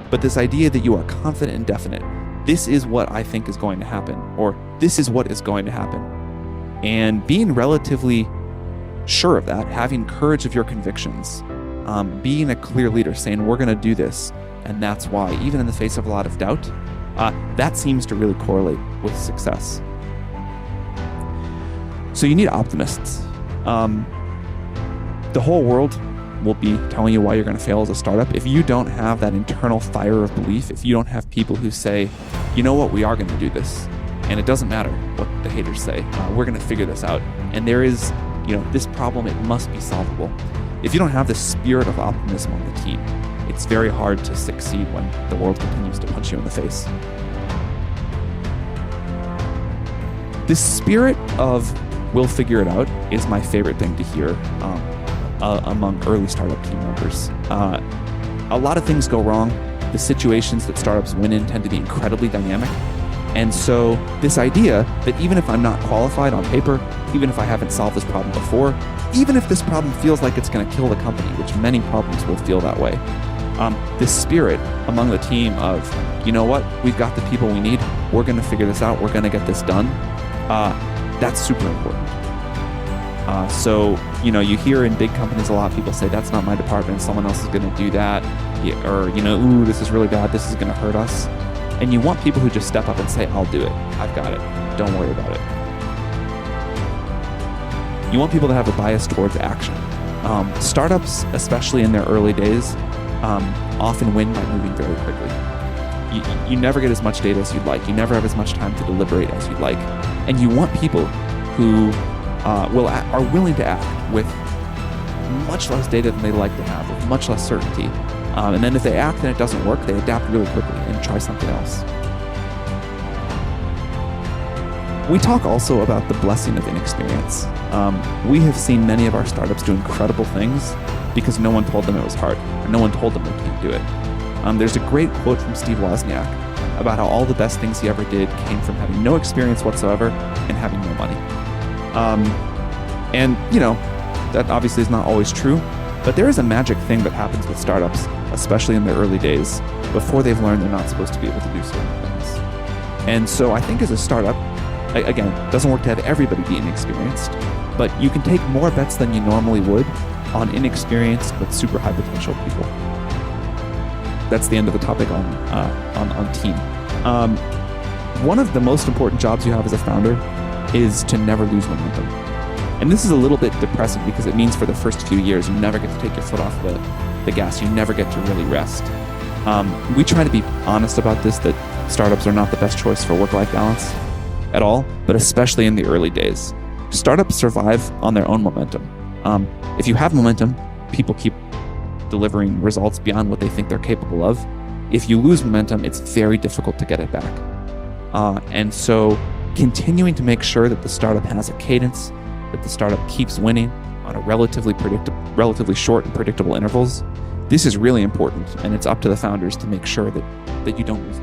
but this idea that you are confident and definite. This is what I think is going to happen, or this is what is going to happen. And being relatively sure of that, having courage of your convictions, being a clear leader, saying we're going to do this, and that's why, even in the face of a lot of doubt, that seems to really correlate with success. So you need optimists. The whole world will be telling you why you're going to fail as a startup. If you don't have that internal fire of belief, if you don't have people who say, you know what, we are going to do this, and it doesn't matter what the haters say, we're going to figure this out, and there is, this problem, it must be solvable. If you don't have the spirit of optimism on the team, it's very hard to succeed when the world continues to punch you in the face. This spirit of we'll figure it out is my favorite thing to hear among early startup team members. A lot of things go wrong. The situations that startups win in tend to be incredibly dynamic. And so this idea that even if I'm not qualified on paper, even if I haven't solved this problem before, even if this problem feels like it's going to kill the company, which many problems will feel that way, this spirit among the team of, you know what, we've got the people we need, we're going to figure this out, we're going to get this done, that's super important. So, you hear in big companies a lot of people say, that's not my department, someone else is going to do that, or, ooh, this is really bad, this is going to hurt us. And you want people who just step up and say, I'll do it, I've got it, don't worry about it. You want people to have a bias towards action. Startups, especially in their early days, often win by moving very quickly. You never get as much data as you'd like. You never have as much time to deliberate as you'd like. And you want people who are willing to act with much less data than they like to have, with much less certainty. And then if they act and it doesn't work, they adapt really quickly and try something else. We talk also about the blessing of inexperience. We have seen many of our startups do incredible things because no one told them it was hard, or no one told them they can't do it. There's a great quote from Steve Wozniak about how all the best things he ever did came from having no experience whatsoever and having no money. That obviously is not always true, but there is a magic thing that happens with startups, especially in their early days, before they've learned they're not supposed to be able to do certain things. And so I think as a startup, again, it doesn't work to have everybody be inexperienced, but you can take more bets than you normally would on inexperienced but super high potential people. That's the end of the topic on team. One of the most important jobs you have as a founder is to never lose momentum. And this is a little bit depressing because it means for the first few years, you never get to take your foot off the gas. You never get to really rest. We try to be honest about this, that startups are not the best choice for work-life balance at all, but especially in the early days. Startups survive on their own momentum. If you have momentum, people keep delivering results beyond what they think they're capable of. If you lose momentum, it's very difficult to get it back. And so continuing to make sure that the startup has a cadence, that the startup keeps winning on a relatively short and predictable intervals, this is really important, and it's up to the founders to make sure that you don't lose.